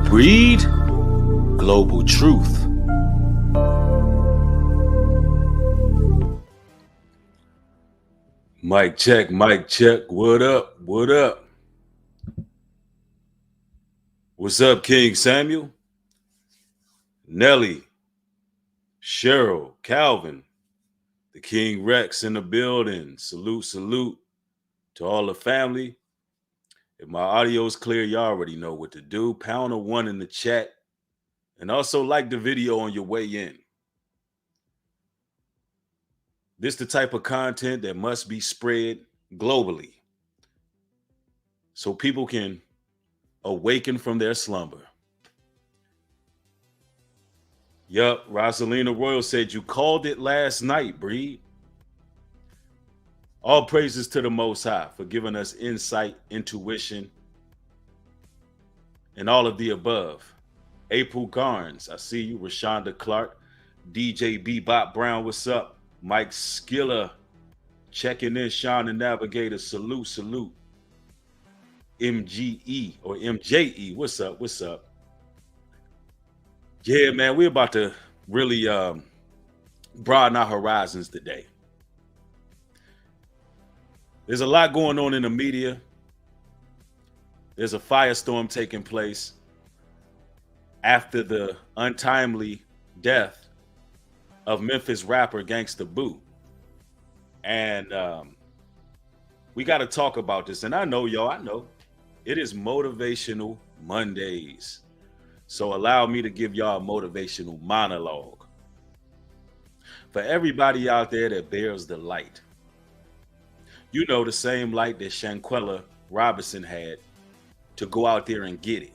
Breed global truth. Mic check, mic check. What up? What up? What's up, King Samuel? Nelly, Cheryl, Calvin, the King Rex in the building. Salute, salute to all the family. If my audio is clear, you already know what to do. Pound a one in the chat. And also like the video on your way in. This the type of content that must be spread globally so people can awaken from their slumber. Yup, Rosalina Royal said you called it last night, Breed. All praises to the Most High for giving us insight, intuition, and all of the above. April Garnes, I see you. Rashonda Clark, DJ Bebop Brown, what's up? Mike Skiller, checking in. Sean the Navigator, salute, salute. MGE or MJE, what's up? What's up? Yeah, man, we're about to really broaden our horizons today. There's a lot going on in the media. There's a firestorm taking place after the untimely death of Memphis rapper Gangsta Boo. And we got to talk about this. And I know, I know it is Motivational Mondays. So allow me to give y'all a motivational monologue. For everybody out there that bears the light, you know, the same light that Shanquella Robinson had to go out there and get it,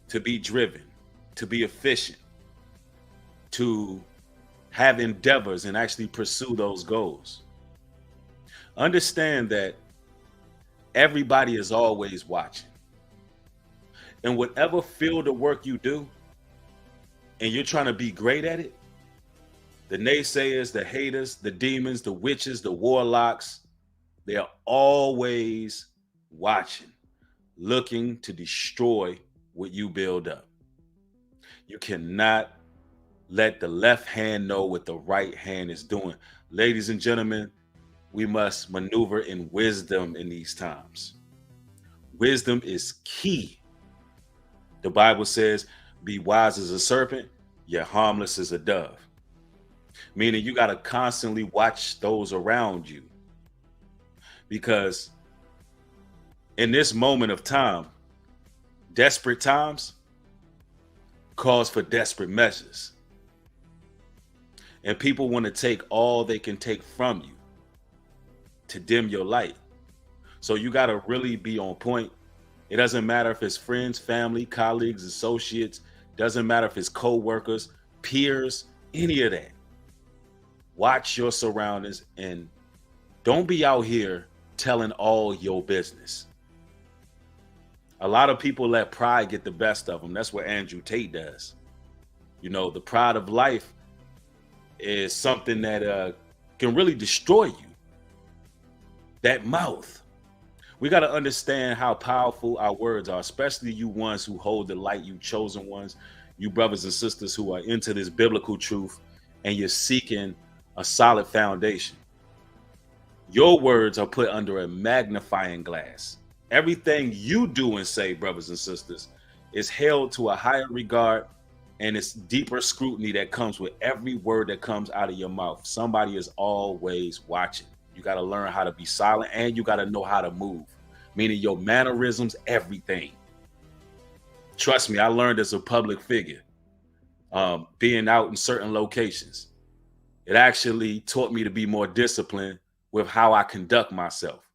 to be driven, to be efficient, to have endeavors and actually pursue those goals. Understand that everybody is always watching. And whatever field of work you do, and you're trying to be great at it, the naysayers, the haters, the demons, the witches, the warlocks, they're always watching, looking to destroy what you build up. You cannot let the left hand know what the right hand is doing. Ladies and gentlemen, we must maneuver in wisdom in these times. Wisdom is key. The Bible says, be wise as a serpent, yet harmless as a dove. Meaning you got to constantly watch those around you. Because in this moment of time, desperate times calls for desperate measures. And people want to take all they can take from you to dim your light. So you got to really be on point. It doesn't matter if it's friends, family, colleagues, associates. Doesn't matter if it's co-workers, peers, any of that. Watch your surroundings and don't be out here telling all your business. A lot of people let pride get the best of them. That's what Andrew Tate does. You know, the pride of life is something that can really destroy you. That mouth. We got to understand how powerful our words are, especially you ones who hold the light, you chosen ones, you brothers and sisters who are into this biblical truth and you're seeking a solid foundation. Your words are put under a magnifying glass. Everything you do and say, brothers and sisters, is held to a higher regard and it's deeper scrutiny that comes with every word that comes out of your mouth. Somebody is always watching. You got to learn how to be silent and you got to know how to move, meaning your mannerisms, everything. Trust me, I learned as a public figure, being out in certain locations. It actually taught me to be more disciplined with how I conduct myself.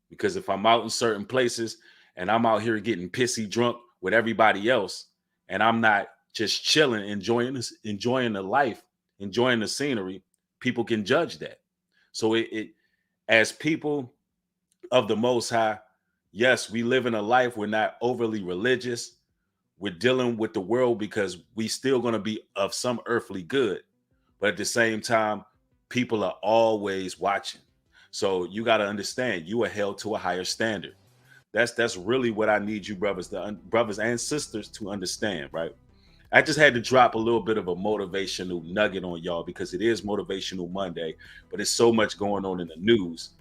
Because if I'm out in certain places and I'm out here getting pissy drunk with everybody else, and I'm not just chilling, enjoying the life, enjoying the scenery, people can judge that. So it as people of the Most High, yes, we live in a life. We're not overly religious. We're dealing with the world because we still going to be of some earthly good. But at the same time, people are always watching. So you got to understand you are held to a higher standard. That's really what I need you brothers and sisters to understand, right? I just had to drop a little bit of a motivational nugget on y'all because it is Motivational Monday, but it's so much going on in the news.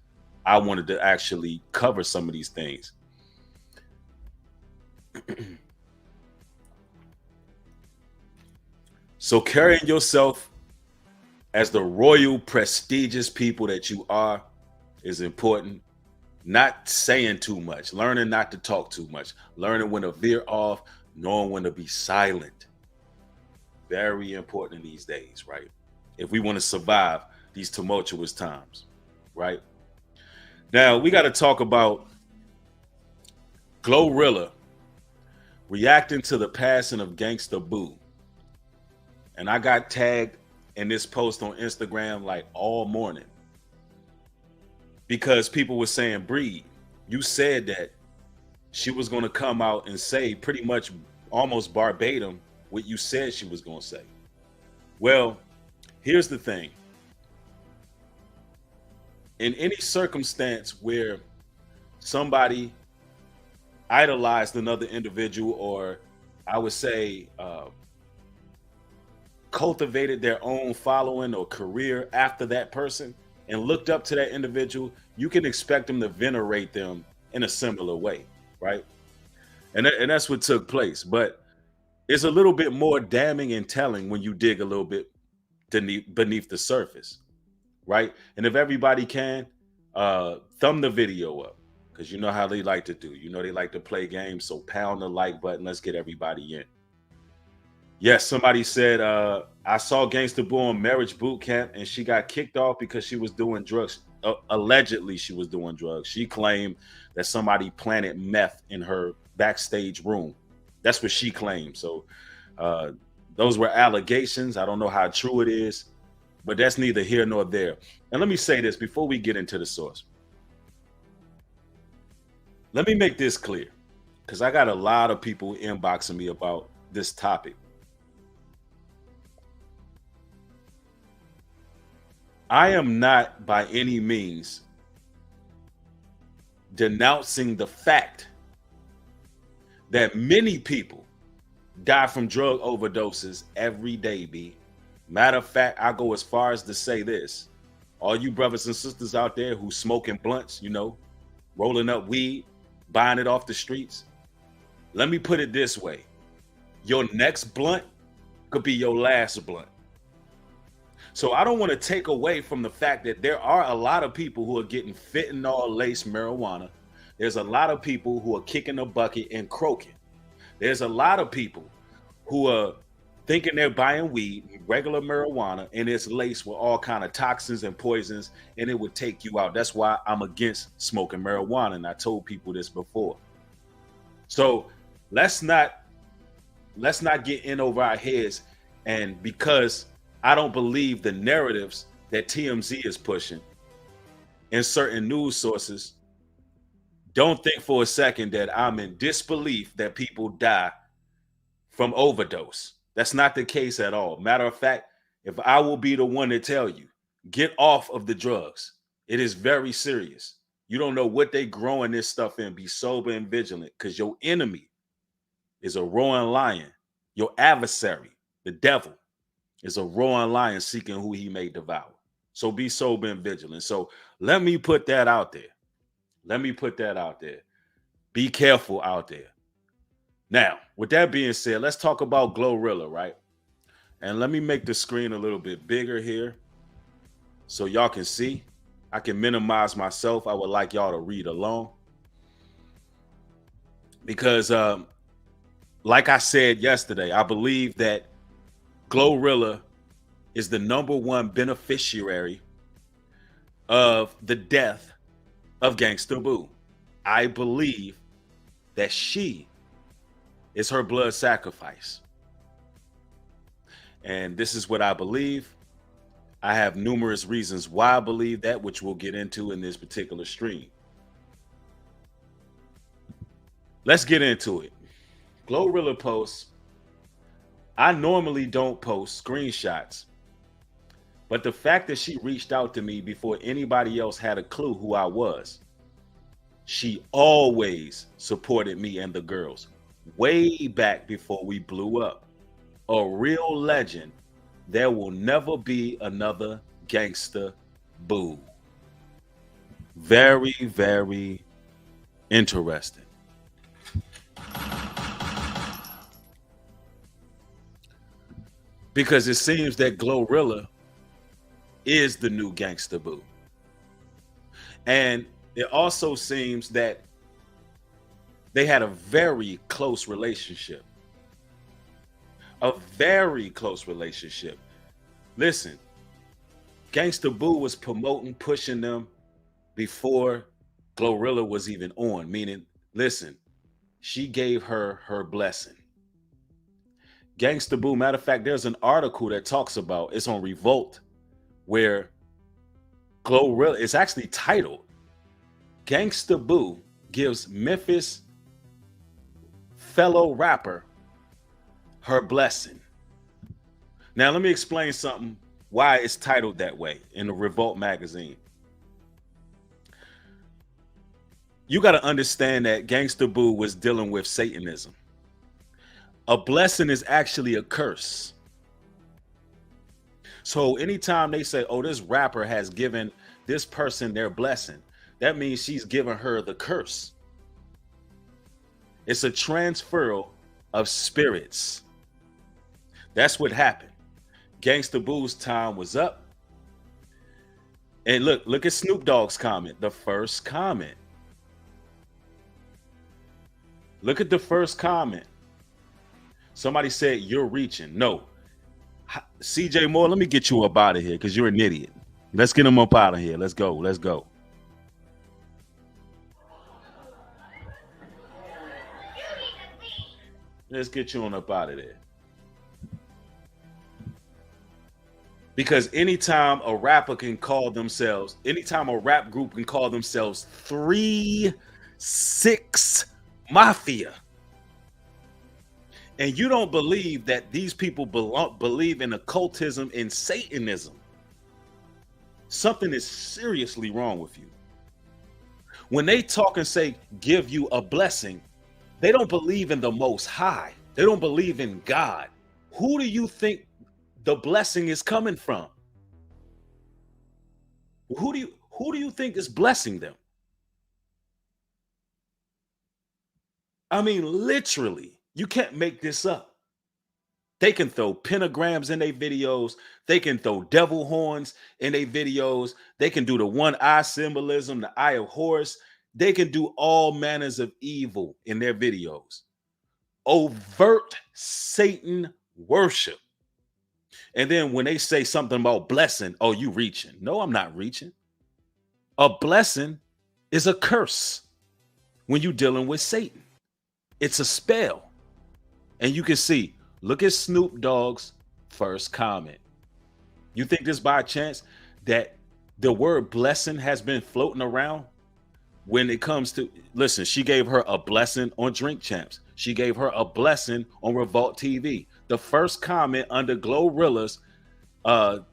I wanted to actually cover some of these things. So carrying yourself as the royal, prestigious people that you are is important. Not saying too much, learning not to talk too much, learning when to veer off, knowing when to be silent. Very important in these days, right? If we want to survive these tumultuous times, right? Now we got to talk about Glorilla reacting to the passing of Gangsta Boo. And I got tagged in this post on Instagram like all morning because people were saying, Breed, you said that she was going to come out and say pretty much almost verbatim what you said she was going to say. Well, here's the thing. In any circumstance where somebody idolized another individual, or I would say cultivated their own following or career after that person and looked up to that individual, you can expect them to venerate them in a similar way, right? And that's what took place. But it's a little bit more damning and telling when you dig a little bit beneath the surface, right? And if everybody can, thumb the video up, because you know how they like to do. You know they like to play games, so pound the like button. Let's get everybody in. Yes, somebody said, I saw Gangsta Boo on marriage boot camp and she got kicked off because she was doing drugs. Allegedly, she was doing drugs. She claimed that somebody planted meth in her backstage room. That's what she claimed. So those were allegations. I don't know how true it is, but that's neither here nor there. And let me say this before we get into the source. Let me make this clear, because I got a lot of people inboxing me about this topic. I am not by any means denouncing the fact that many people die from drug overdoses every day, B. Matter of fact, I go as far as to say this. All you brothers and sisters out there who smoking blunts, you know, rolling up weed, buying it off the streets. Let me put it this way. Your next blunt could be your last blunt. So I don't want to take away from the fact that there are a lot of people who are getting fentanyl laced marijuana. There's a lot of people who are kicking a bucket and croaking. There's a lot of people who are thinking they're buying weed, regular marijuana, and it's laced with all kind of toxins and poisons, and it would take you out. That's why I'm against smoking marijuana, and I told people this before. So let's not get in over our heads, and because I don't believe the narratives that TMZ is pushing in certain news sources, don't think for a second that I'm in disbelief that people die from overdose. That's not the case at all. Matter of fact, if I will be the one to tell you, get off of the drugs. It is very serious. You don't know what they growing this stuff in. Be sober and vigilant, because your enemy is a roaring lion. Your adversary, the devil, is a roaring lion seeking who he may devour. So be sober and vigilant. So let me put that out there. Let me put that out there. Be careful out there. Now, with that being said, let's talk about Glorilla, right? And let me make the screen a little bit bigger here so y'all can see. I can minimize myself. I would like y'all to read along. Because like I said yesterday, I believe that Glorilla is the #1 beneficiary of the death of Gangsta Boo. I believe that she is her blood sacrifice. And this is what I believe. I have numerous reasons why I believe that, which we'll get into in this particular stream. Let's get into it. Glorilla posts. I normally don't post screenshots, but the fact that she reached out to me before anybody else had a clue who I was, She always supported me and the girls, way back before we blew up. A real legend. There will never be another Gangsta Boo. Very, very interesting. Because it seems that Glorilla is the new Gangsta Boo. And it also seems that they had a very close relationship. A very close relationship. Listen, Gangsta Boo was promoting, pushing them before Glorilla was even on. Meaning, listen, she gave her her blessing. Gangsta Boo, matter of fact, there's an article that talks about it's on Revolt where Glorilla, it's actually titled Gangsta Boo gives Memphis fellow rapper her blessing. Now, let me explain something why it's titled that way in the Revolt magazine. You got to understand that Gangsta Boo was dealing with Satanism. A blessing is actually a curse. So anytime they say, oh, this rapper has given this person their blessing, that means she's given her the curse. It's a transfer of spirits. That's what happened. Gangsta Boo's time was up. And look at Snoop Dogg's comment, the first comment. Look at the first comment. Somebody said, you're reaching. No. CJ Moore, let me get you up out of here because you're an idiot. Let's get him up out of here. Let's go. Let's go. Let's get you on up out of there. Because anytime a rapper can call themselves, anytime a rap group can call themselves 3-6 Mafia, and you don't believe that these people believe in occultism and Satanism, something is seriously wrong with you. When they talk and say, give you a blessing, they don't believe in the Most High. They don't believe in God. Who do you think the blessing is coming from? Who do you think is blessing them? I mean, literally, you can't make this up. They can throw pentagrams in their videos. They can throw devil horns in their videos. They can do the one eye symbolism, the eye of Horus. They can do all manners of evil in their videos. Overt Satan worship. And then when they say something about blessing, oh, you reaching. No, I'm not reaching. A blessing is a curse when you're dealing with Satan. It's a spell. And you can see, look at Snoop Dogg's first comment. You think this by chance that the word blessing has been floating around when it comes to, listen, she gave her a blessing on Drink Champs. She gave her a blessing on Revolt TV. The first comment under Glorilla's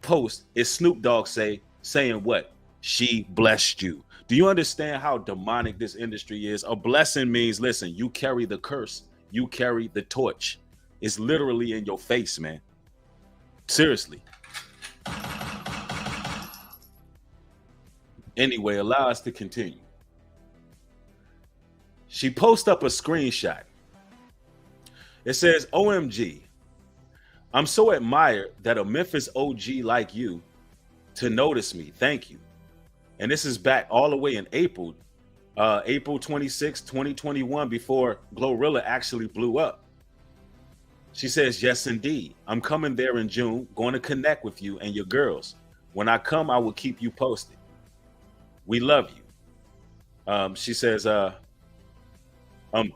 post is Snoop Dogg saying what? She blessed you. Do you understand how demonic this industry is? A blessing means, listen, you carry the curse. You carry the torch. It's literally in your face, man. Seriously. Anyway, allow us to continue. She posted up a screenshot. It says, OMG, I'm so admired that a Memphis OG like you to notice me. Thank you. And this is back all the way in April 26, 2021, before Glorilla actually blew up. She says, yes, indeed. I'm coming there in June, going to connect with you and your girls. When I come, I will keep you posted. We love you. She says,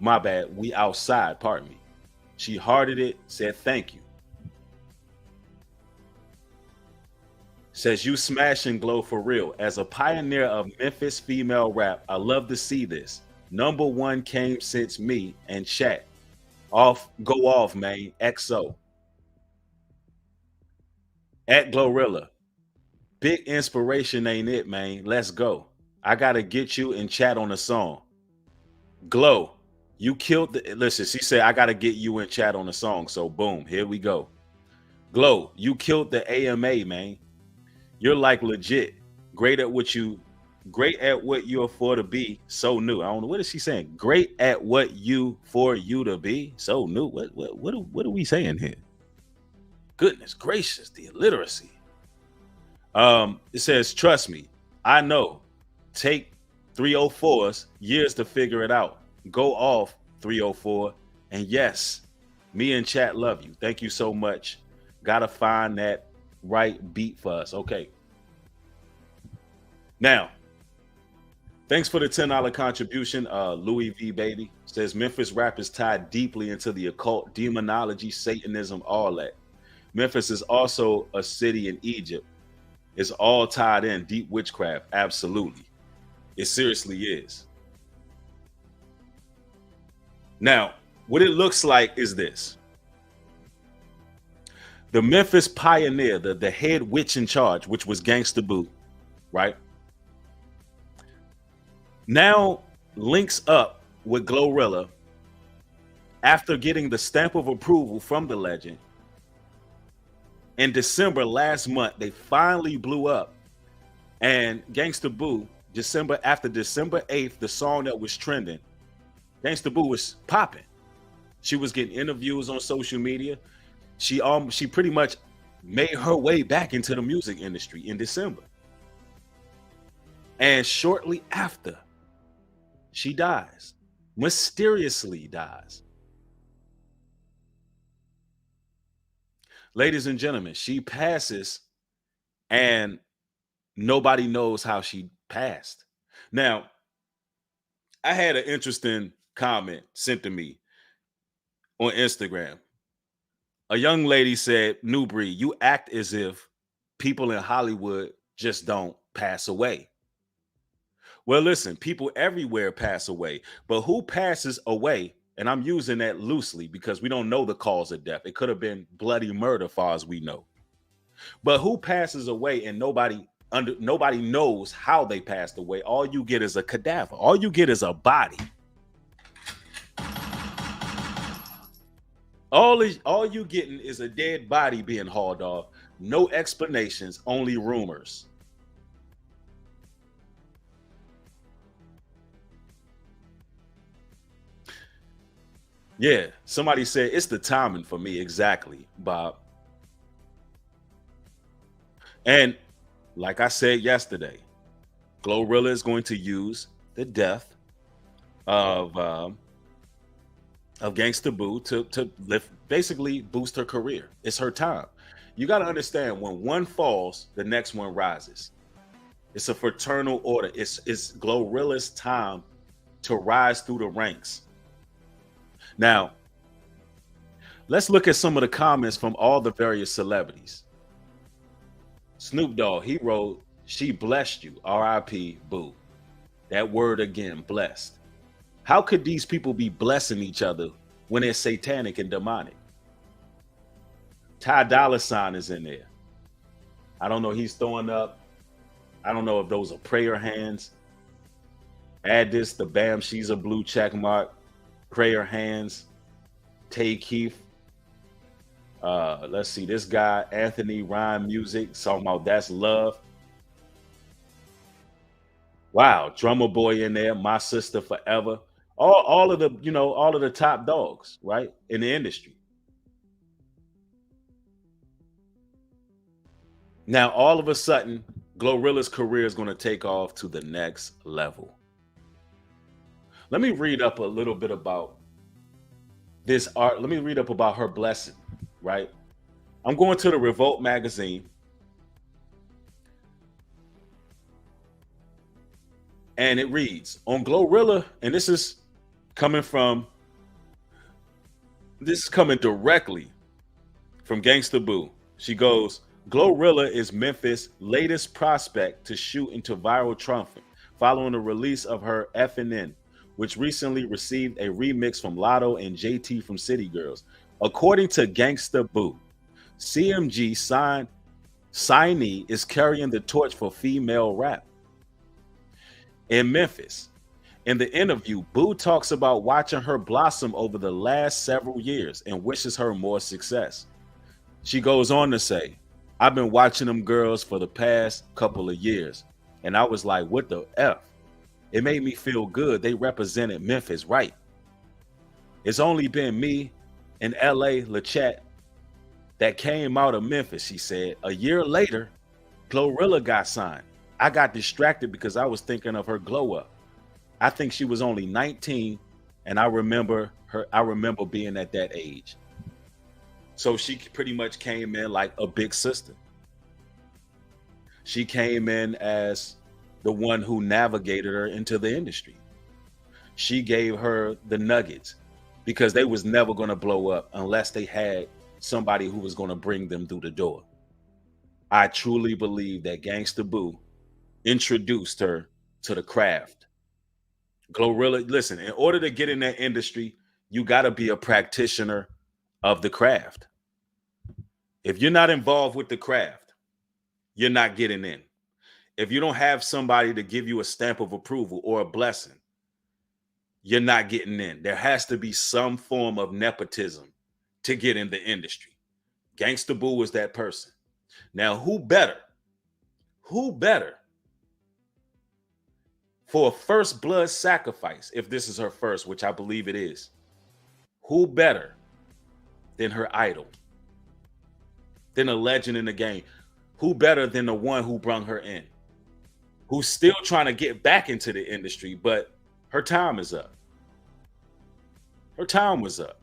my bad. We outside, pardon me. She hearted it, said, thank you. Says, you smash and glow for real. As a pioneer of Memphis female rap, I love to see this. Number one came since me and chat. Go off, man. XO. At Glorilla. Big inspiration ain't it, man. Let's go. I gotta get you and chat on a song. Glow, you killed the. Listen, she said, I got to get you in chat on the song. So, boom, here we go. Glow, you killed the AMA, man. You're like legit. Great at what you. Great at what you're for to be. So new. I don't know. What is she saying? Great at what you for you to be. So new. What are we saying here? Goodness gracious, the illiteracy. It says, trust me, I know. Take 304s years to figure it out. Go off 304. And yes, me and chat love you. Thank you so much. Gotta find that right beat for us. Okay. Now, thanks for the $10 contribution. Louis V. Baby says Memphis rap is tied deeply into the occult, demonology, Satanism, all that. Memphis is also a city in Egypt. It's all tied in, deep witchcraft. Absolutely. It seriously is. Now, what it looks like is this. The Memphis pioneer, the head witch in charge, which was Gangsta Boo, right? Now links up with Glorilla after getting the stamp of approval from the legend. In December last month, they finally blew up. And Gangsta Boo, after December 8th, the song that was trending, Gangsta Boo was popping. She was getting interviews on social media. She pretty much made her way back into the music industry in December. And shortly after, she dies, mysteriously dies. Ladies and gentlemen, she passes and nobody knows how she passed. Now, I had an interesting comment sent to me on Instagram. A young lady said, Newbury, you act as if people in Hollywood just don't pass away. Well, listen, people everywhere pass away, but who passes away? And I'm using that loosely because we don't know the cause of death. It could have been bloody murder, far as we know. But who passes away and nobody knows how they passed away? All you get is a cadaver. All you get is a body. All you getting is a dead body being hauled off. No explanations, only rumors. Yeah, somebody said it's the timing for me. Exactly, Bob. And like I said yesterday, Glorilla is going to use the death of Gangsta Boo to basically boost her career. It's her time. You got to understand, when one falls, the next one rises. It's a fraternal order. It's Glorilla's time to rise through the ranks. Now, let's look at some of the comments from all the various celebrities. Snoop Dogg, he wrote, "She blessed you, R.I.P. Boo." That word again, blessed. How could these people be blessing each other when they're satanic and demonic? Ty Dolla $ign is in there. I don't know, he's throwing up. I don't know if those are prayer hands. Add this, the bam, she's a blue check mark. Prayer hands. Tate Keith. Let's see, this guy, Anthony Rhyme Music, talking about that's love. Wow, Drummer Boy in there, My Sister Forever. All of the top dogs, right, in the industry. Now, all of a sudden, Glorilla's career is going to take off to the next level. Let me read up a little bit about this art. Let me read up about her blessing, right? I'm going to the Revolt magazine. And it reads on Glorilla, and this is coming directly from Gangsta Boo. She goes, Glorilla is Memphis' latest prospect to shoot into viral trumpet following the release of her FNN, which recently received a remix from Lotto and JT from City Girls. According to Gangsta Boo, CMG signee is carrying the torch for female rap in Memphis. In the interview, Boo talks about watching her blossom over the last several years and wishes her more success. She goes on to say, I've been watching them girls for the past couple of years, and I was like, what the F? It made me feel good. They represented Memphis right. It's only been me and LA LeChat that came out of Memphis, she said. A year later, Glorilla got signed. I got distracted because I was thinking of her glow up. I think she was only 19, and I remember being at that age. So she pretty much came in like a big sister. She came in as the one who navigated her into the industry. She gave her the nuggets because they was never going to blow up unless they had somebody who was going to bring them through the door. I truly believe that Gangsta Boo introduced her to the craft. Glorilla, listen, in order to get in that industry, you got to be a practitioner of the craft. If you're not involved with the craft, you're not getting in. If you don't have somebody to give you a stamp of approval or a blessing, you're not getting in. There has to be some form of nepotism to get in the industry. Gangsta Boo was that person. Now, who better for a first blood sacrifice, if this is her first, which I believe it is, who better than her idol, than a legend in the game? Who better than the one who brung her in, who's still trying to get back into the industry, but her time is up. Her time was up.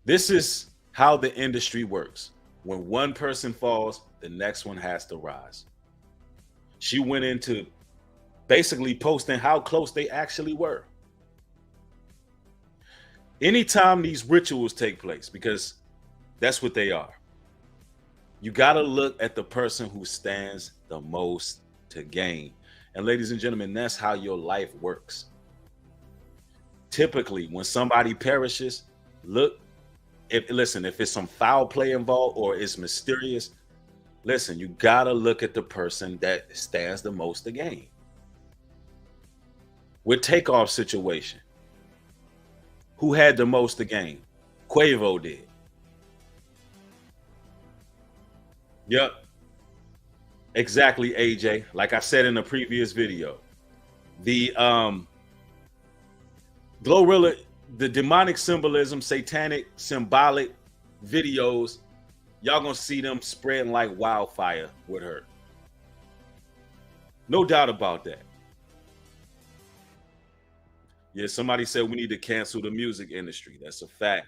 This is how the industry works. When one person falls, the next one has to rise. She went into basically posting how close they actually were. Anytime these rituals take place, because that's what they are, you got to look at the person who stands the most to gain. And ladies and gentlemen, that's how your life works. Typically, when somebody perishes, look, if it's some foul play involved or it's mysterious, listen, you got to look at the person that stands the most to gain. With Takeoff situation, who had the most to gain? Quavo did. Yep. Exactly, AJ. Like I said in the previous video, the Glorilla, the demonic symbolism, satanic symbolic videos, y'all gonna see them spreading like wildfire with her. No doubt about that. Yeah, somebody said we need to cancel the music industry. That's a fact.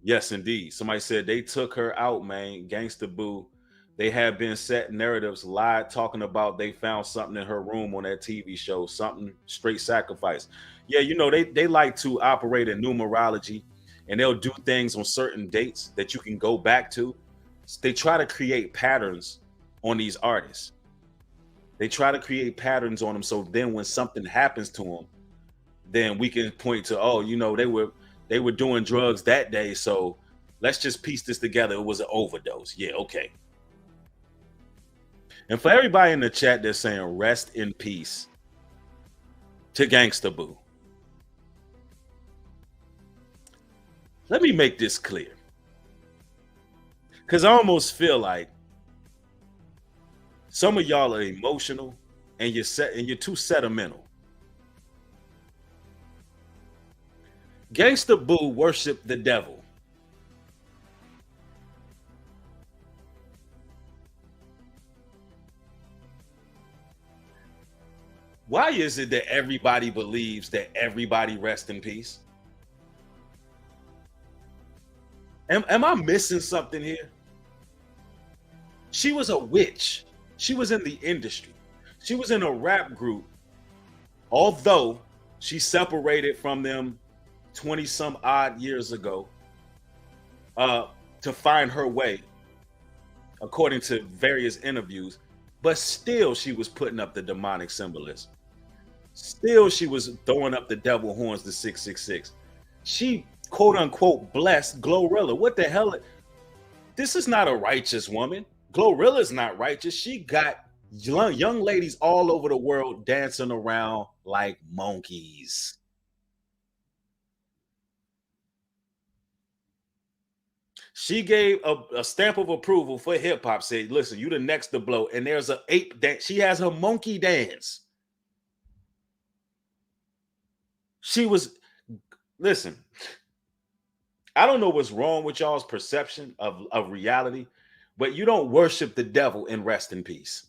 Yes, indeed. Somebody said they took her out, man. Gangsta Boo. They have been set narratives, lied, talking about they found something in her room on that TV show, something straight sacrifice. Yeah, you know, they like to operate in numerology, and they'll do things on certain dates that you can go back to. They try to create patterns on these artists. They try to create patterns on them, so then when something happens to them, then we can point to, oh, you know, they were doing drugs that day, so let's just piece this together. It was an overdose. Yeah, okay. And for everybody in the chat that's saying rest in peace to Gangsta Boo, let me make this clear, because I almost feel like some of y'all are emotional and you're too sentimental. Gangsta Boo worshiped the devil. Why is it that everybody believes that everybody rest in peace? Am I missing something here? She was a witch. She was in the industry. She was in a rap group. Although she separated from them 20 some odd years ago to find her way, according to various interviews, but still she was putting up the demonic symbolism. Still she was throwing up the devil horns to 666. She quote unquote blessed Glorilla. What the hell? This is not a righteous woman. Glorilla is not righteous. She got young ladies all over the world dancing around like monkeys. She gave a stamp of approval for hip hop. Said, "Listen, you the next to blow." And there's a ape dance. She has her monkey dance. She was listen. I don't know what's wrong with y'all's perception of reality, but you don't worship the devil and rest in peace.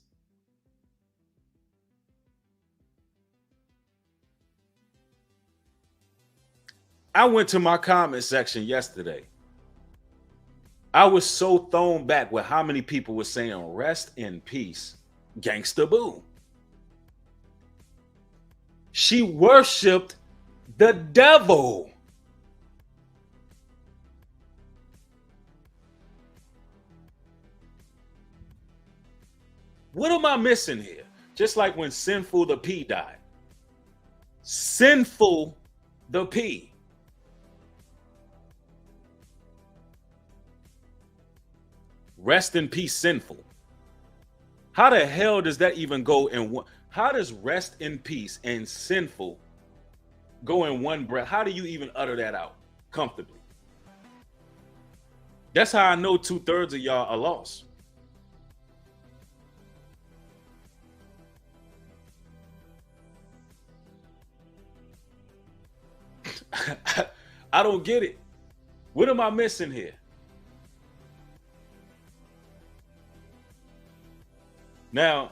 I went to my comment section yesterday. I was so thrown back with how many people were saying rest in peace, Gangsta Boo. She worshiped the devil. What am I missing here? Just like when Sinful the P died. Sinful the P. Rest in peace, Sinful. How the hell does that even go in one? How does rest in peace and sinful go in one breath? How do you even utter that out comfortably? That's how I know 2/3 of y'all are lost. I don't get it. What am I missing here? Now,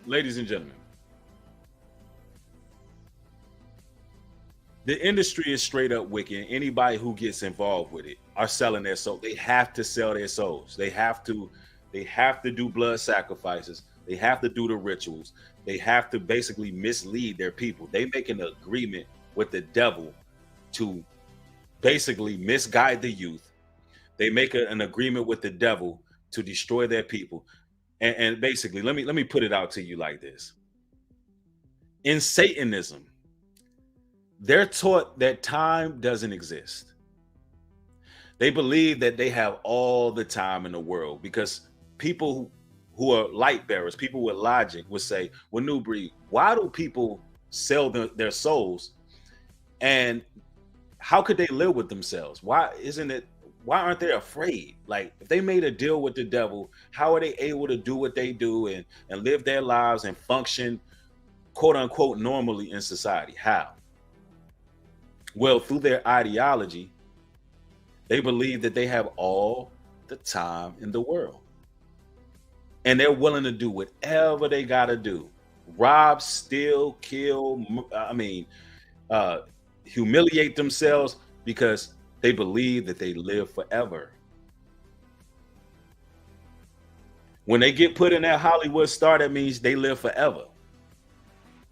ladies and gentlemen, the industry is straight up wicked. Anybody who gets involved with it are selling their soul. They have to sell their souls. They have to do blood sacrifices. They have to do the rituals. They have to basically mislead their people. They make an agreement with the devil to basically misguide the youth. They make an agreement with the devil to destroy their people. And basically, let me put it out to you like this. In Satanism, they're taught that time doesn't exist. They believe that they have all the time in the world because people who are light bearers, people with logic, would say, "Well, New Breed, why do people sell their souls? And how could they live with themselves? Why isn't it? Why aren't they afraid? Like, if they made a deal with the devil, how are they able to do what they do and live their lives and function, quote unquote, normally in society? How? Well, through their ideology, they believe that they have all the time in the world. And they're willing to do whatever they got to do. Rob, steal, kill, uh, humiliate themselves because they believe that they live forever. When they get put in that Hollywood star, that means they live forever.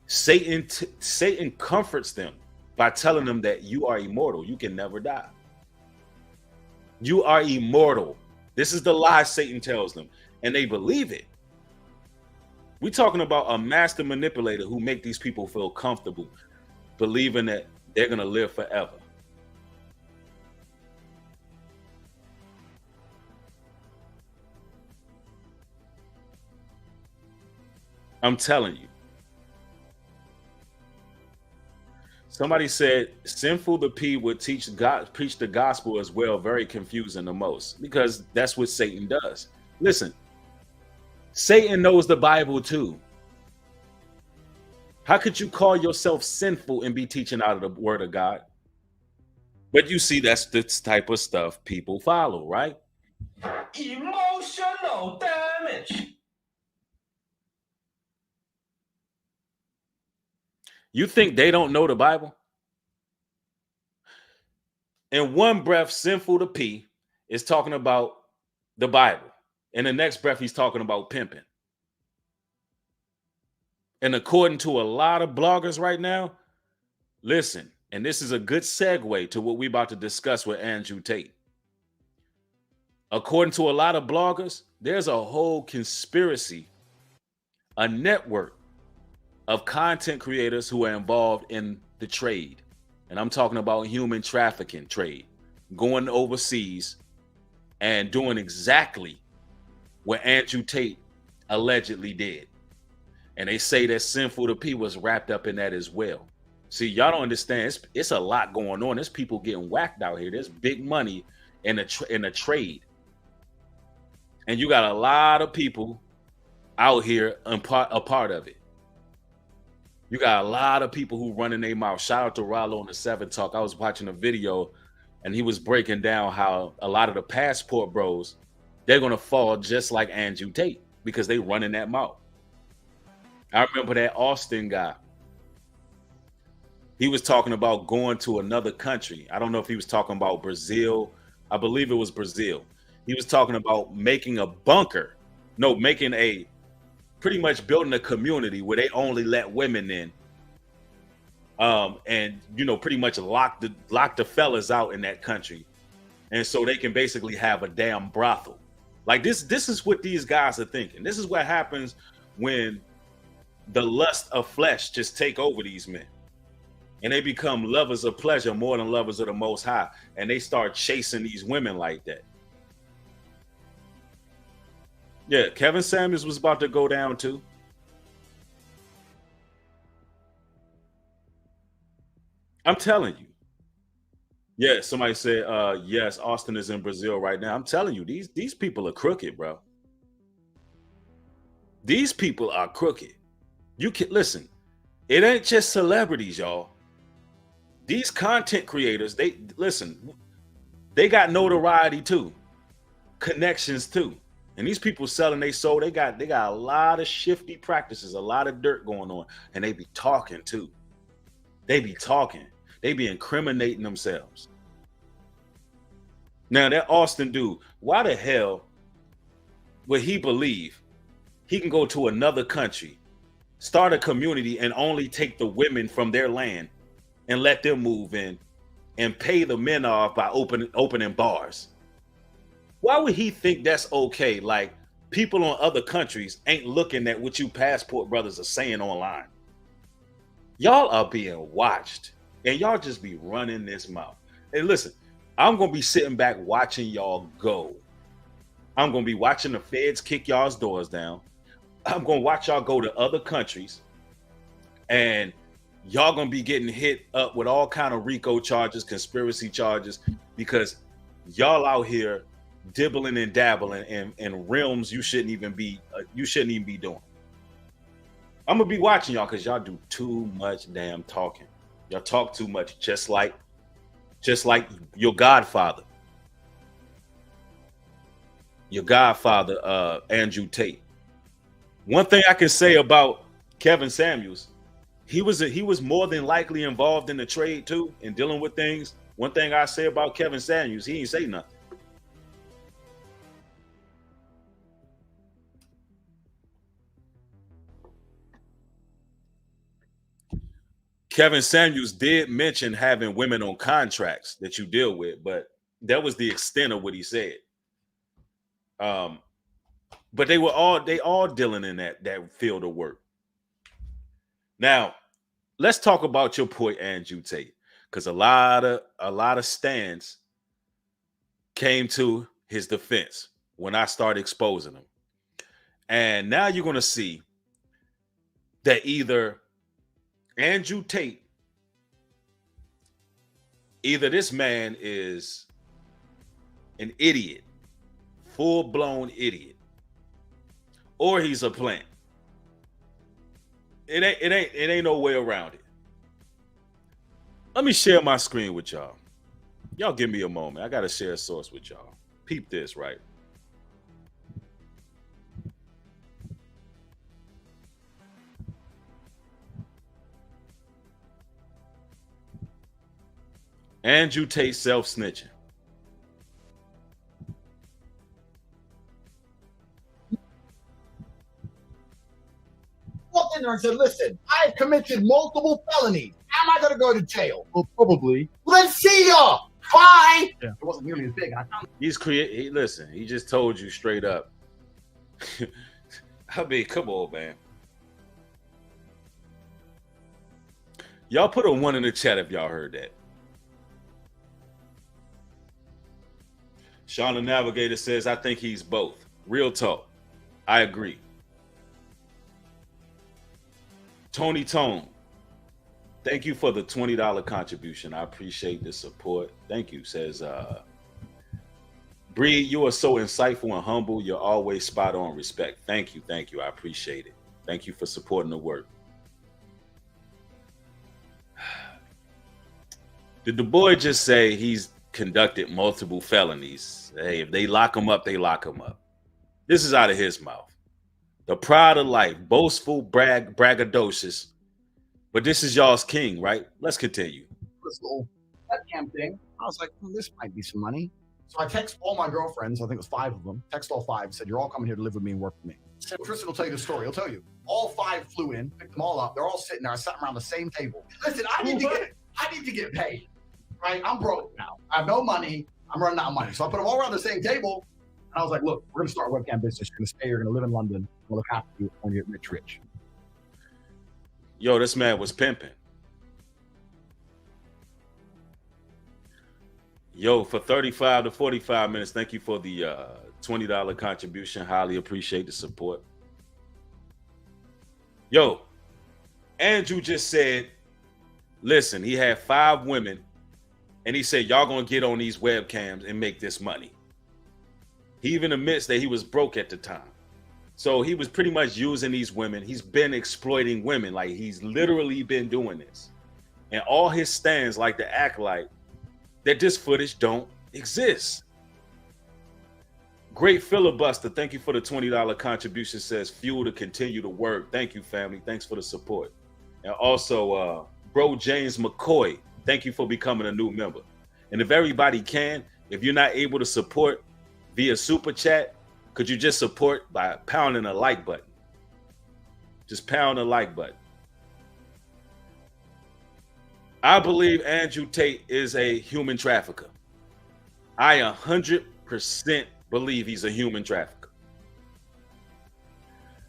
Satan comforts them by telling them that you are immortal. You can never die. You are immortal. This is the lie Satan tells them, and they believe it. We're talking about a master manipulator who make these people feel comfortable, believing that they're gonna live forever. I'm telling you. Somebody said sinful the P would teach God, preach the gospel as well. Very confusing the most because that's what Satan does. Listen, Satan knows the Bible too. How could you call yourself sinful and be teaching out of the word of God? But you see, that's the type of stuff people follow, right? Emotional damage. You think they don't know the Bible? In one breath, sinful to P is talking about the Bible. In the next breath, he's talking about pimping. And according to a lot of bloggers right now, listen, and this is a good segue to what we're about to discuss with Andrew Tate. According to a lot of bloggers, there's a whole conspiracy, a network of content creators who are involved in the trade. And I'm talking about human trafficking trade, going overseas and doing exactly what Andrew Tate allegedly did. And they say that Sinful to P was wrapped up in that as well. See, y'all don't understand. It's a lot going on. There's people getting whacked out here. There's big money in a trade, and you got a lot of people out here a part of it. You got a lot of people who running their mouth. Shout out to Rollo on the 7 Talk. I was watching a video, and he was breaking down how a lot of the passport bros, they're gonna fall just like Andrew Tate because they running that mouth. I remember that Austin guy. He was talking about going to another country. I don't know if he was talking about Brazil. I believe it was Brazil. He was talking about making a bunker. No, making a pretty much building a community where they only let women in. And pretty much lock the fellas out in that country. And so they can basically have a damn brothel. Like this is what these guys are thinking. This is what happens when the lust of flesh just take over these men. And they become lovers of pleasure more than lovers of the Most High. And they start chasing these women like that. Yeah, Kevin Samuels was about to go down too. I'm telling you. Yeah, somebody said, yes, Austin is in Brazil right now. I'm telling you, these people are crooked, bro. These people are crooked. You can listen, it ain't just celebrities, y'all. These content creators, they got notoriety too, connections too. And these people selling their soul, they got a lot of shifty practices, a lot of dirt going on, and they be talking too. They be talking. They be incriminating themselves. Now that Austin dude, why the hell would he believe he can go to another country, start a community, and only take the women from their land and let them move in and pay the men off by opening bars? Why would he think that's okay? Like, people in other countries ain't looking at what you passport brothers are saying online. Y'all are being watched, and y'all just be running this mouth. Hey, listen, I'm gonna be sitting back watching y'all go. I'm gonna be watching the feds kick y'all's doors down. I'm gonna watch y'all go to other countries, and y'all gonna be getting hit up with all kind of RICO charges, conspiracy charges, because y'all out here dibbling and dabbling in realms you shouldn't even be doing. I'm gonna be watching y'all because y'all do too much damn talking. Y'all talk too much, just like your godfather. Your godfather, Andrew Tate. One thing I can say about Kevin Samuels, he was more than likely involved in the trade too, in dealing with things. One thing I say about Kevin Samuels, he ain't say nothing. Kevin Samuels did mention having women on contracts that you deal with, but that was the extent of what he said. But they all dealing in that field of work. Now, let's talk about your boy Andrew Tate, because a lot of stands came to his defense when I started exposing him. And now you're going to see that either Andrew Tate, either this man is an idiot, full-blown idiot, or he's a plant. It ain't no way around it. Let me share my screen with y'all. Y'all give me a moment. I gotta share a source with y'all. Peep this, right? Andrew Tate self-snitching. Walked in there and said, listen, I've committed multiple felonies. Am I going to go to jail? Well, probably. Let's see ya. Fine. Yeah. It wasn't nearly as big. Listen, he just told you straight up. I mean, come on, man. Y'all put a 1 in the chat if y'all heard that. Shauna Navigator says, I think he's both. Real talk. I agree. Tony Tone, thank you for the $20 contribution. I appreciate the support. Thank you. Says, Bree, you are so insightful and humble. You're always spot on. Respect. Thank you. Thank you. I appreciate it. Thank you for supporting the work. Did the boy just say he's conducted multiple felonies? Hey, if they lock him up, they lock him up. This is out of his mouth. The pride of life, boastful, braggadocious. But this is y'all's king, right? Let's continue. This little webcam thing. I was like, this might be some money. So I text all my girlfriends, I think it was 5 of them, text all 5, said, you're all coming here to live with me and work for me. So Tristan will tell you the story. He'll tell you. All 5 flew in, picked them all up. They're all sitting there. I sat around the same table. Listen, I need to get paid. Right? I'm broke now. I have no money. I'm running out of money. So I put them all around the same table. And I was like, look, we're going to start a webcam business. You're going to stay. You're going to live in London. We'll look after you when you get rich. Yo, this man was pimping. Yo, for 35 to 45 minutes, thank you for the $20 contribution. Highly appreciate the support. Yo, Andrew just said, listen, he had 5 women, and he said, y'all gonna get on these webcams and make this money. He even admits that he was broke at the time. So he was pretty much using these women. He's been exploiting women. Like, he's literally been doing this. And all his stands like to act like that this footage don't exist. Great filibuster. Thank you for the $20 contribution. Says fuel to continue to work. Thank you, family. Thanks for the support. And also, bro James McCoy, thank you for becoming a new member. And if everybody can, if you're not able to support via super chat, could you just support by pounding a like button? Just pound the like button. I believe Andrew Tate is a human trafficker. I 100% believe he's a human trafficker.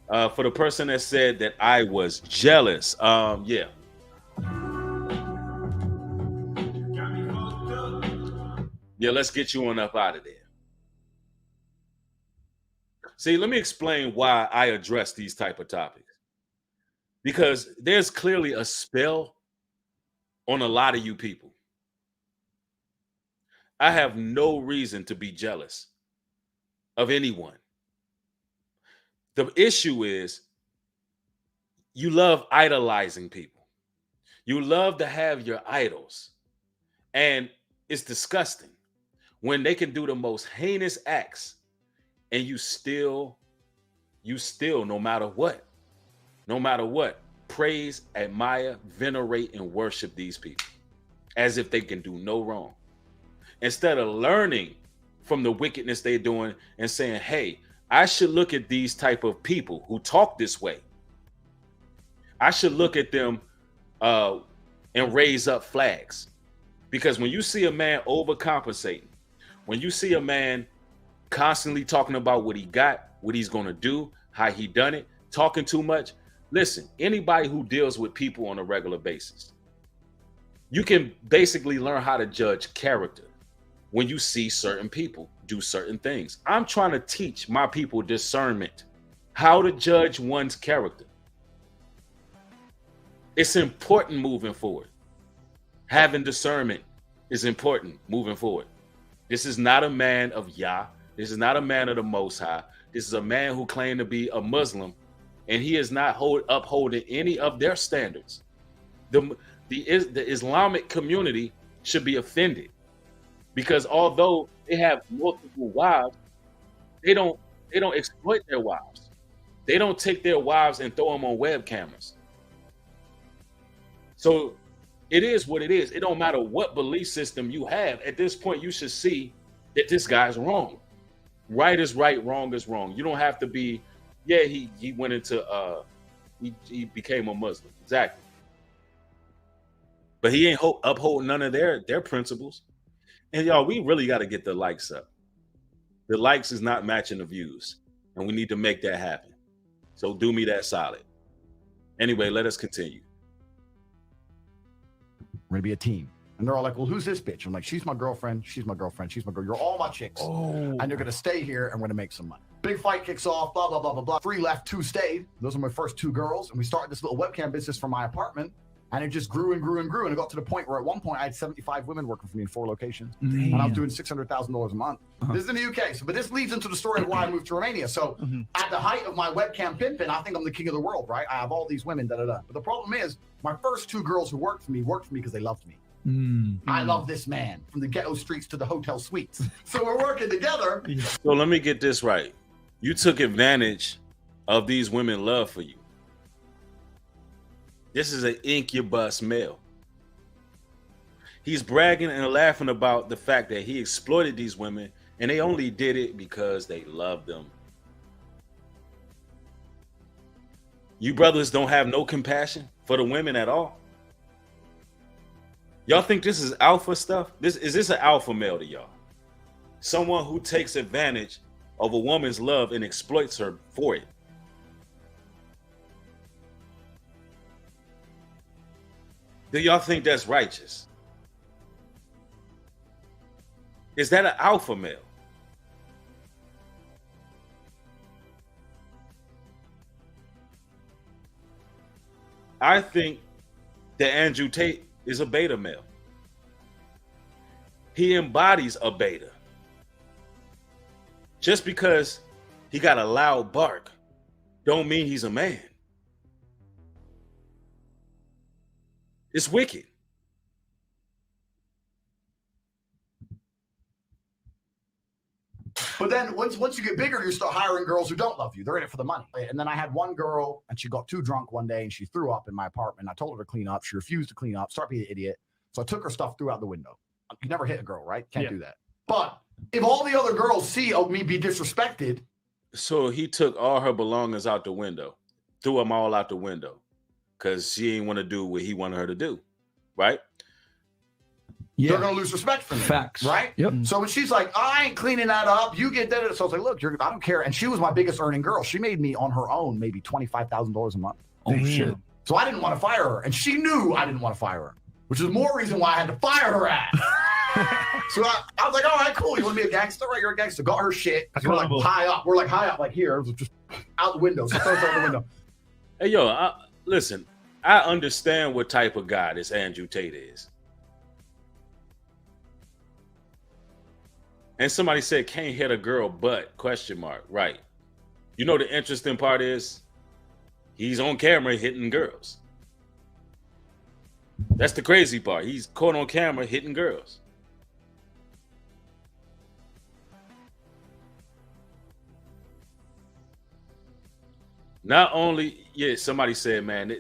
For the person that said that I was jealous, yeah. Yeah, let's get you on up out of there. See, let me explain why I address these type of topics. Because there's clearly a spell on a lot of you people. I have no reason to be jealous of anyone. The issue is you love idolizing people. You love to have your idols. And it's disgusting when they can do the most heinous acts and you still, no matter what, praise, admire, venerate, and worship these people as if they can do no wrong. Instead of learning from the wickedness they're doing and saying, hey, I should look at these type of people who talk this way. I should look at them and raise up flags. Because when you see a man overcompensating, when you see a man constantly talking about what he got, what he's going to do, how he done it, talking too much, listen, anybody who deals with people on a regular basis, you can basically learn how to judge character when you see certain people do certain things. I'm trying to teach my people discernment, how to judge one's character. It's important moving forward. Having discernment is important moving forward. This is not a man of Yah. This is not a man of the Most High. This is a man who claimed to be a Muslim, and he is not upholding any of their standards. The Islamic community should be offended because although they have multiple wives, they don't exploit their wives. They don't take their wives and throw them on web cameras. So it is what it is. It don't matter what belief system you have. At this point, you should see that this guy's wrong. Right is right, wrong is wrong. You don't have to be, yeah, he went into, he became a Muslim. Exactly. But he ain't upholding none of their principles. And y'all, we really got to get the likes up. The likes is not matching the views. And we need to make that happen. So do me that solid. Anyway, let us continue. We're going to be a team. And they're all like, well, who's this bitch? I'm like, she's my girlfriend. She's my girlfriend. She's my girl. You're all my chicks. Oh. And you're going to stay here and we're going to make some money. Big fight kicks off, blah, blah, blah, blah, blah. 3 left, 2 stayed. Those are my first 2 girls. And we started this little webcam business from my apartment. And it just grew and grew and grew. And it got to the point where at one point I had 75 women working for me in 4 locations. Damn. And I was doing $600,000 a month. This is in the UK. So, but this leads into the story of why I moved to Romania. So at the height of my webcam pimping, I think I'm the king of the world, right? I have all these women, da, da, da. But the problem is my first 2 girls who worked for me because they loved me. I love this man, from the ghetto streets to the hotel suites. So we're working together. So let me get this right. You took advantage of these women's love for you. This is an incubus male. He's bragging and laughing about the fact that he exploited these women and they only did it because they loved them. You brothers don't have no compassion for the women at all. Y'all think this is alpha stuff? Is this an alpha male to y'all? Someone who takes advantage of a woman's love and exploits her for it. Do y'all think that's righteous? Is that an alpha male? I think that Andrew Tate is a beta male. He embodies a beta. Just because he got a loud bark don't mean he's a man. It's wicked. But then once you get bigger, you start hiring girls who don't love you. They're in it for the money. And then I had one girl, and she got too drunk one day, and she threw up in my apartment. I told her to clean up. She refused to clean up, started being an idiot. So I took her stuff, threw out the window. You never hit a girl, right? Can't do that. But if all the other girls see me be disrespected. So he took all her belongings out the window, threw them all out the window, because she didn't want to do what he wanted her to do, right? Yeah. They're going to lose respect for me. Facts. Right? Yep. So when she's like, I ain't cleaning that up, you get that. So I was like, look, I don't care. And she was my biggest earning girl. She made me on her own maybe $25,000 a month. Oh, shit. So I didn't want to fire her. And she knew I didn't want to fire her, which is more reason why I had to fire her ass. So I was like, all right, cool. You want to be a gangster? Right, you're a gangster. Got her shit. We're like high up. We're like high up, like here. It was just out the window. So throws out the window. Hey, yo, listen, I understand what type of guy this Andrew Tate is. And somebody said, can't hit a girl, but question mark. Right. You know, the interesting part is he's on camera hitting girls. That's the crazy part. He's caught on camera hitting girls. Not only, somebody said, man,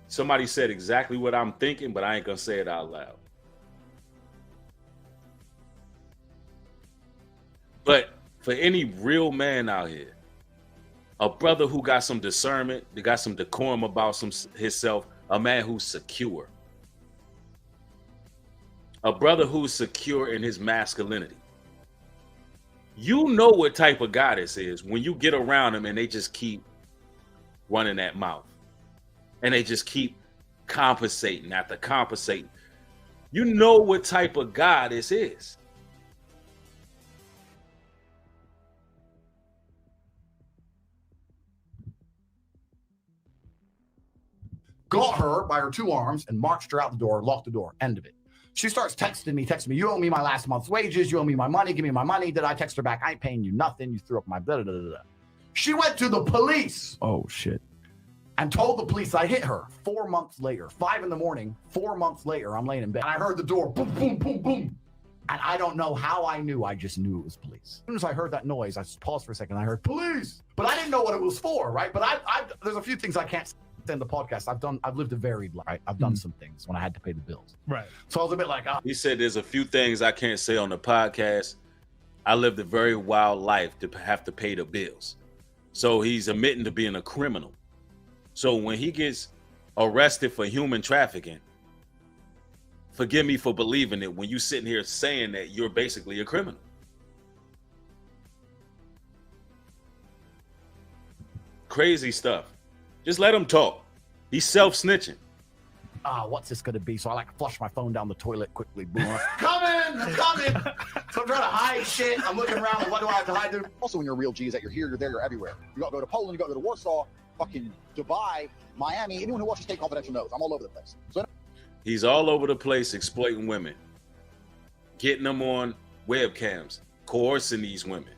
somebody said exactly what I'm thinking, but I ain't gonna say it out loud. But for any real man out here, a brother who got some discernment, that got some decorum about himself, a man who's secure, a brother who's secure in his masculinity. You know what type of guy this is when you get around him and they just keep running that mouth and they just keep compensating after compensating. You know what type of guy this is. Got her by her 2 arms and marched her out the door, locked the door, end of it. She starts texting me, you owe me my last month's wages, you owe me my money, give me my money. Did I text her back? I ain't paying you nothing. You threw up my blah, blah, blah, blah. She went to the police. Oh, shit. And told the police I hit her. 4 months later, 5 in the morning, 4 months later, I'm laying in bed. And I heard the door, boom, boom, boom, boom. And I don't know how I knew. I just knew it was police. As soon as I heard that noise, I just paused for a second. I heard police. But I didn't know what it was for, right? But there's a few things I can't in the podcast. I've lived a varied life. I've done some things when I had to pay the bills. Right. So I was a bit like, He said there's a few things I can't say on the podcast. I lived a very wild life to have to pay the bills. So he's admitting to being a criminal. So when he gets arrested for human trafficking, forgive me for believing it when you sitting here saying that you're basically a criminal. Crazy stuff. Just let him talk. He's self-snitching. what's this going to be? So I like flush my phone down the toilet quickly. Boom. Coming. So I'm trying to hide shit. I'm looking around. Like, what do I have to hide? Dude? Also, when you're real G, is that you're here, you're there, you're everywhere. You got to go to Poland, you got to go to Warsaw, fucking Dubai, Miami. Anyone who watches Tate Confidential knows I'm all over the place. So he's all over the place exploiting women, getting them on webcams, coercing these women.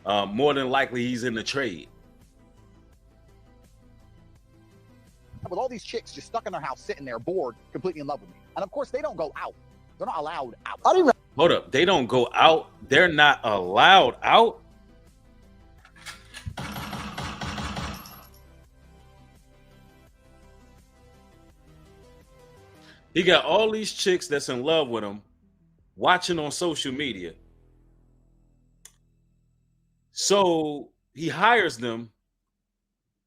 More than likely, he's in the trade. with all these chicks just stuck in their house, sitting there, bored, completely in love with me. And of course, they don't go out. They're not allowed out. I don't even. Hold up. They don't go out. They're not allowed out. He got all these chicks that's in love with him watching on social media. So he hires them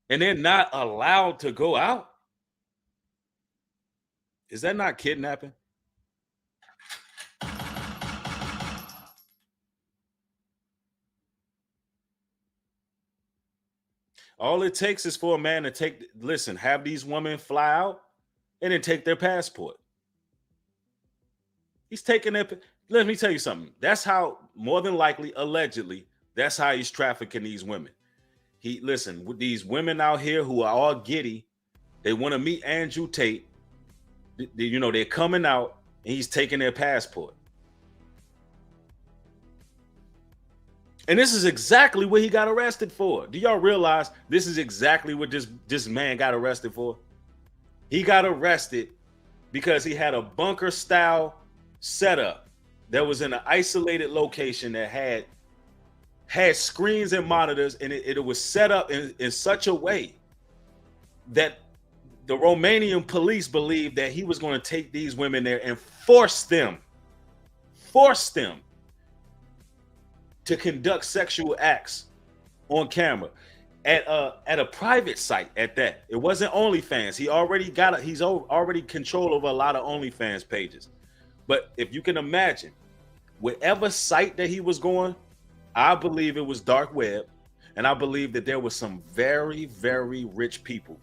and they're not allowed to go out. Is that not kidnapping? All it takes is for a man to have these women fly out and then take their passport. He's taking their, let me tell you something. That's how, more than likely, allegedly, that's how he's trafficking these women. With these women out here who are all giddy, they want to meet Andrew Tate. They're coming out and he's taking their passport. And this is exactly what he got arrested for. Do y'all realize this is exactly what this man got arrested for? He got arrested because he had a bunker style setup that was in an isolated location that had screens and monitors, and it was set up in such a way that the Romanian police believed that he was going to take these women there and force them to conduct sexual acts on camera at a private site at that. It wasn't OnlyFans. He's already control over a lot of OnlyFans pages. But if you can imagine, whatever site that he was going, I believe it was dark web, and I believe that there was some very, very rich people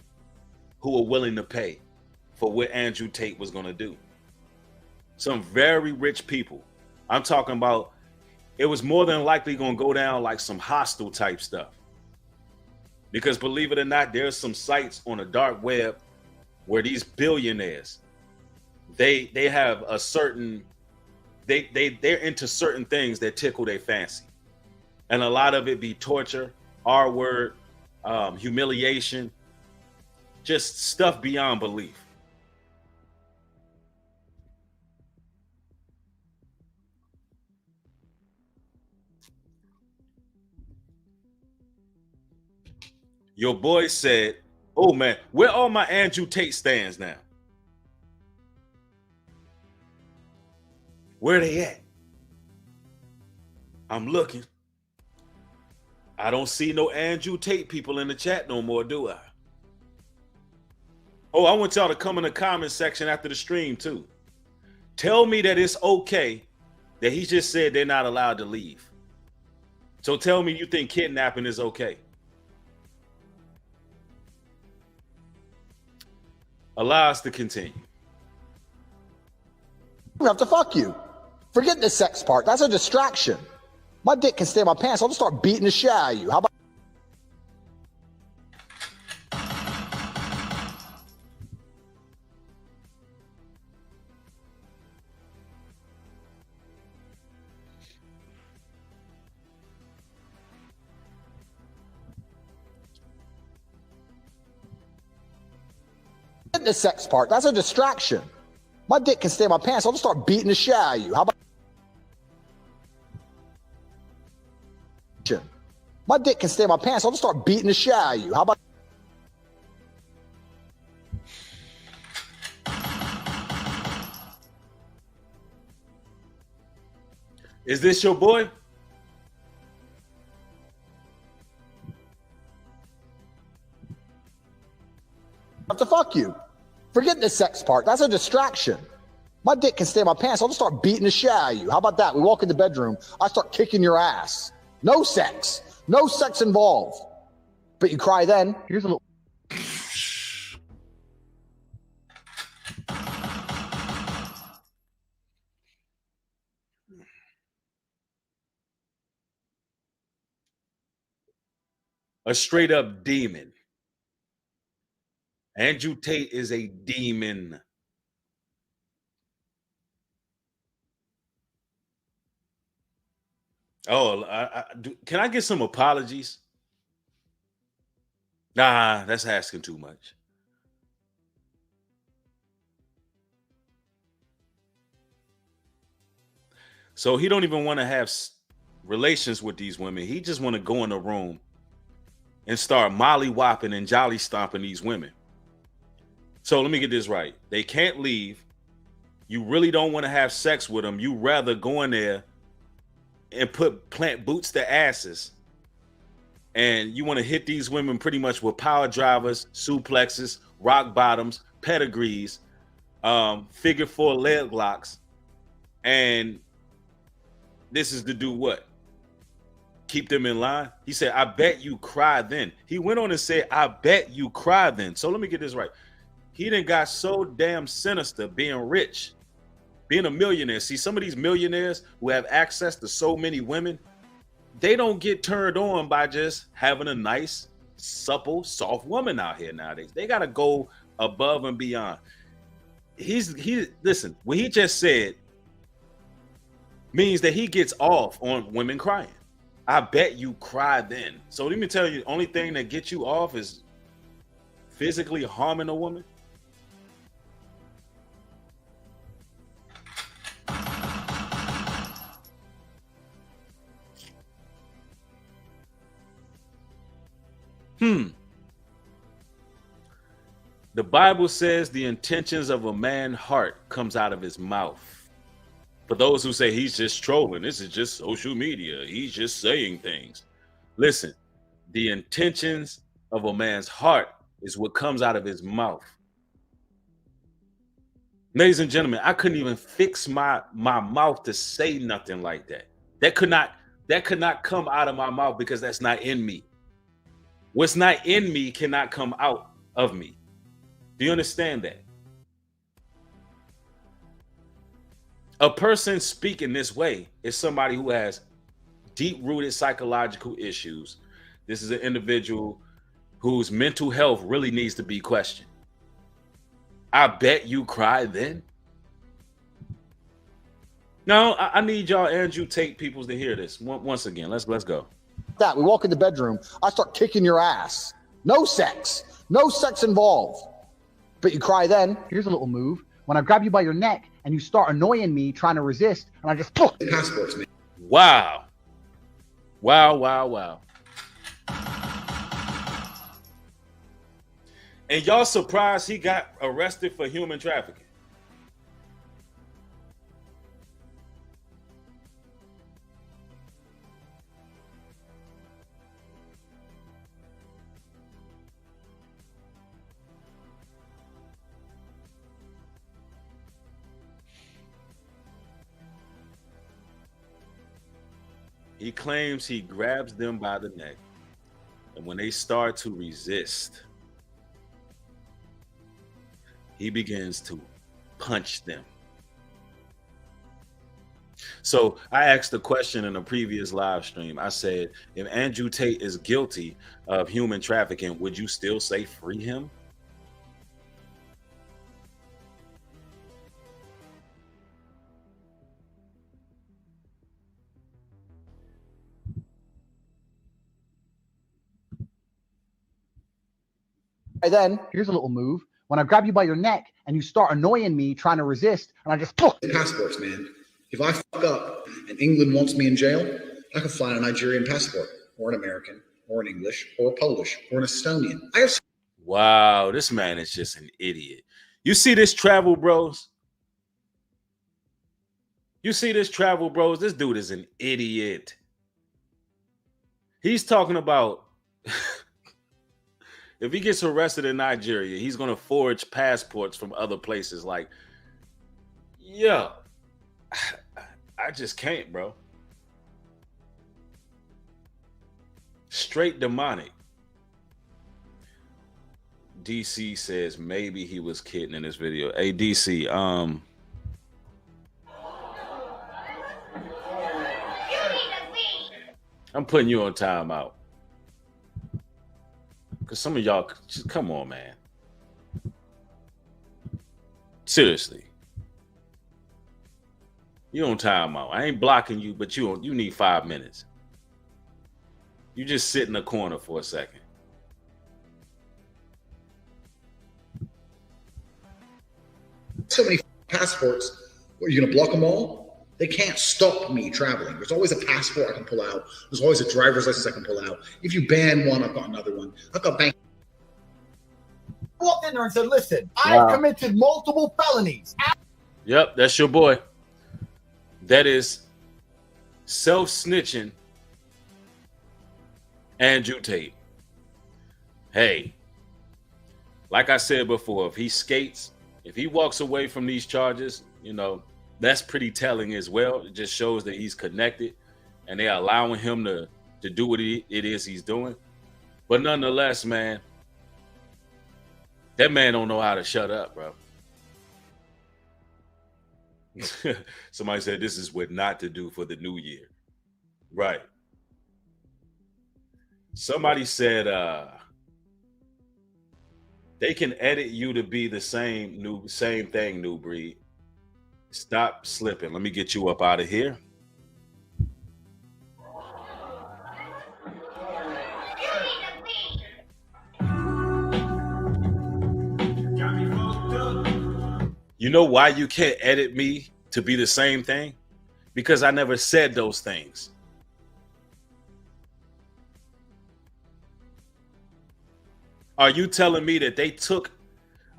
who were willing to pay for what Andrew Tate was going to do. Some very rich people. I'm talking about, it was more than likely going to go down like some hostile type stuff. Because believe it or not, there's some sites on the dark web where these billionaires, they have a certain, they're into certain things that tickle their fancy. And a lot of it be torture, R-word, humiliation, just stuff beyond belief. Your boy said, oh man, where all my Andrew Tate stands now? Where they at? I'm looking. I don't see no Andrew Tate people in the chat no more, do I? Oh, I want y'all to come in the comment section after the stream too. Tell me that it's okay that he just said they're not allowed to leave. So tell me you think kidnapping is okay. Allow us to continue. I have to fuck you. Forget the sex part. That's a distraction. My dick can stay in my pants. I'll just start beating the shit out of you. How about? The sex part, that's a distraction. My dick can stay in my pants. I'll just start beating the shit out of you. How about? My dick can stay in my pants. I'll just start beating the shit out of you. How about? Is this your boy? I have to fuck you. Forget the sex part. That's a distraction. My dick can stay in my pants. I'll just start beating the shit out of you. How about that? We walk in the bedroom. I start kicking your ass. No sex. No sex involved. But you cry then. Here's a little. A straight up demon. Andrew Tate is a demon. Oh, can I get some apologies? Nah, that's asking too much. So he don't even want to have relations with these women. He just want to go in the room and start molly whopping and jolly stomping these women. So let me get this right. They can't leave. You really don't want to have sex with them. You rather go in there and plant boots to asses. And you want to hit these women pretty much with power drivers, suplexes, rock bottoms, pedigrees, figure four leg locks. And this is to do what? Keep them in line? He said, I bet you cry then. He went on and said, I bet you cry then. So let me get this right. He done got so damn sinister being rich, being a millionaire. See, some of these millionaires who have access to so many women, they don't get turned on by just having a nice, supple, soft woman out here nowadays. They got to go above and beyond. Listen, what he just said means that he gets off on women crying. I bet you cry then. So let me tell you, the only thing that gets you off is physically harming a woman. The Bible says the intentions of a man's heart comes out of his mouth. For those who say he's just trolling, this is just social media, he's just saying things. Listen, the intentions of a man's heart is what comes out of his mouth. Ladies and gentlemen, I couldn't even fix my mouth to say nothing like that. That could not come out of my mouth because that's not in me. What's not in me cannot come out of me. Do you understand that? A person speaking this way is somebody who has deep-rooted psychological issues. This is an individual whose mental health really needs to be questioned. I bet you cry then. No, I need y'all Andrew Tate peoples to hear this once again. Let's go. That we walk in the bedroom, I start kicking your ass. No sex involved. But you cry then. Here's a little move. When I grab you by your neck and you start annoying me, trying to resist, and I just passports me. Wow. And y'all surprised he got arrested for human trafficking? He claims he grabs them by the neck, and when they start to resist, he begins to punch them. So I asked the question in a previous live stream. I said, if Andrew Tate is guilty of human trafficking, would you still say free him? then here's a little move. When I grab you by your neck and you start annoying me, trying to resist, and I just passports, man. If I fuck up and England wants me in jail, I can fly on a Nigerian passport, or an American, or an English, or a Polish, or an Estonian. Wow, this man is just an idiot. You see this travel, bros? This dude is an idiot. He's talking about if he gets arrested in Nigeria, he's going to forge passports from other places. Like, yeah, I just can't, bro. Straight demonic. DC says maybe he was kidding in this video. Hey, DC, I'm putting you on timeout. Because some of y'all, just come on, man. Seriously. You on timeout. I ain't blocking you, but you need 5 minutes. You just sit in the corner for a second. So many passports. What, are you going to block them all? They can't stop me traveling. There's always a passport I can pull out. There's always a driver's license I can pull out. If you ban one, I've got another one. I've got bank. I walked in there and said, listen, I've committed multiple felonies. Yep, that's your boy. That is self-snitching Andrew Tate. Hey, like I said before, if he skates, if he walks away from these charges, you know, that's pretty telling as well. It just shows that he's connected and they're allowing him to do what it is he's doing. But nonetheless, man, that man don't know how to shut up, bro. Somebody said this is what not to do for the new year. Right. Somebody said they can edit you to be the same thing, New Breed. Stop slipping. Let me get you up out of here. You know why you can't edit me to be the same thing? Because I never said those things. Are you telling me that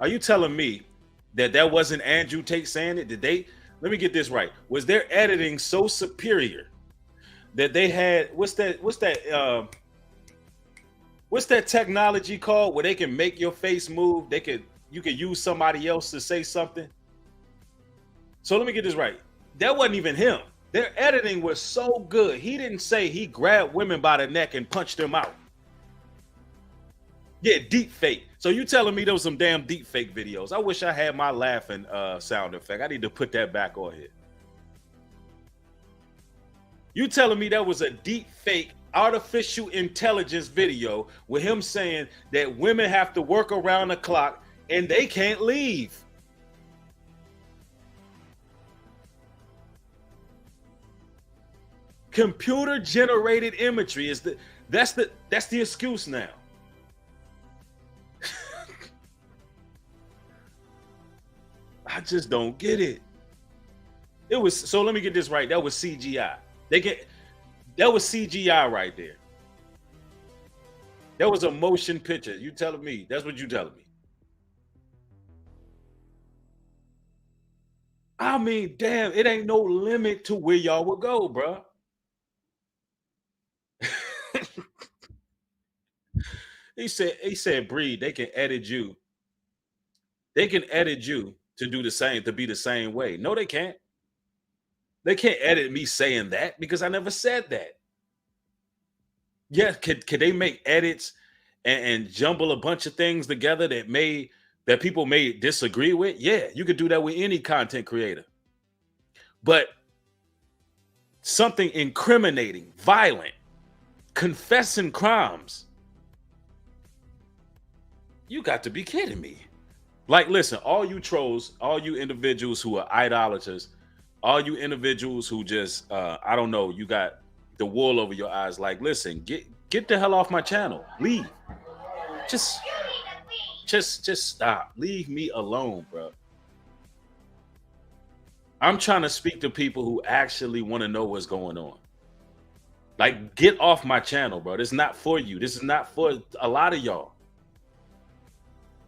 are you telling me that wasn't Andrew Tate saying it? Let me get this right. Was their editing so superior that they had, what's that technology called where they can make your face move? You could use somebody else to say something. So let me get this right. That wasn't even him. Their editing was so good. He didn't say he grabbed women by the neck and punched them out. Yeah, deep fake. So you telling me there was some damn deep fake videos. I wish I had my laughing sound effect. I need to put that back on here. You telling me that was a deep fake artificial intelligence video with him saying that women have to work around the clock and they can't leave. Computer generated imagery that's the excuse now. I just don't get it. So let me get this right. That was CGI. That was CGI right there. That was a motion picture. You telling me? That's what you telling me. I mean, damn, it ain't no limit to where y'all will go, bro. He said, Breed, they can edit you. They can edit you to do the same, to be the same way. No, they can't. They can't edit me saying that because I never said that. Yeah, could they make edits and jumble a bunch of things together that people may disagree with? Yeah, you could do that with any content creator. But something incriminating, violent, confessing crimes. You got to be kidding me. Like, listen, all you trolls, all you individuals who are idolaters, all you individuals who just, I don't know, you got the wool over your eyes. Like, listen, get the hell off my channel. Leave. Just stop. Leave me alone, bro. I'm trying to speak to people who actually want to know what's going on. Like, get off my channel, bro. This is not for you. This is not for a lot of y'all.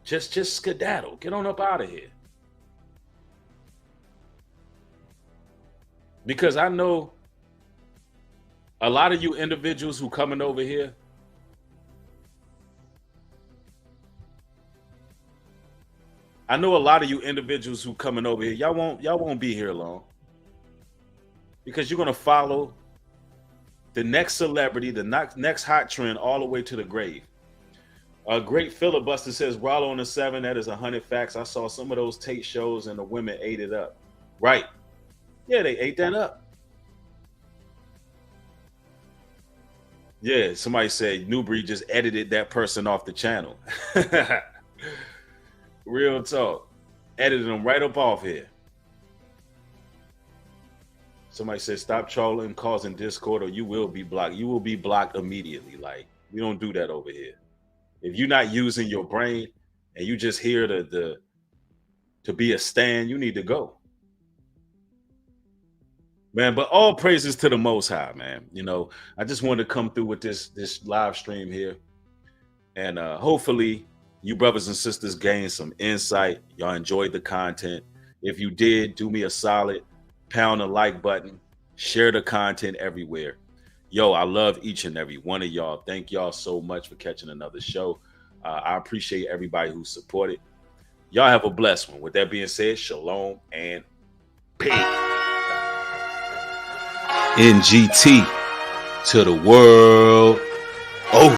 Just skedaddle. Get on up out of here. Because I know a lot of you individuals who coming over here, I know a lot of you individuals who coming over here, y'all won't be here long. Because you're gonna follow the next celebrity, the next hot trend all the way to the grave. A great filibuster says, Rollo on the 7, that is 100 facts. I saw some of those Tate shows and the women ate it up. Right. Yeah, they ate that up. Yeah, somebody said Newbury just edited that person off the channel. Real talk. Edited them right up off here. Somebody said stop trolling, causing discord, or you will be blocked. You will be blocked immediately. Like, we don't do that over here. If you're not using your brain and you just here to be a stand, you need to go. Man, but all praises to the Most High, man. You know, I just wanted to come through with this live stream here. And hopefully you brothers and sisters gained some insight. Y'all enjoyed the content. If you did, do me a solid, pound the like button, share the content everywhere. Yo, I love each and every one of y'all. Thank y'all so much for catching another show. I appreciate everybody who supported. Y'all have a blessed one. With that being said, shalom and peace. NGT to the world.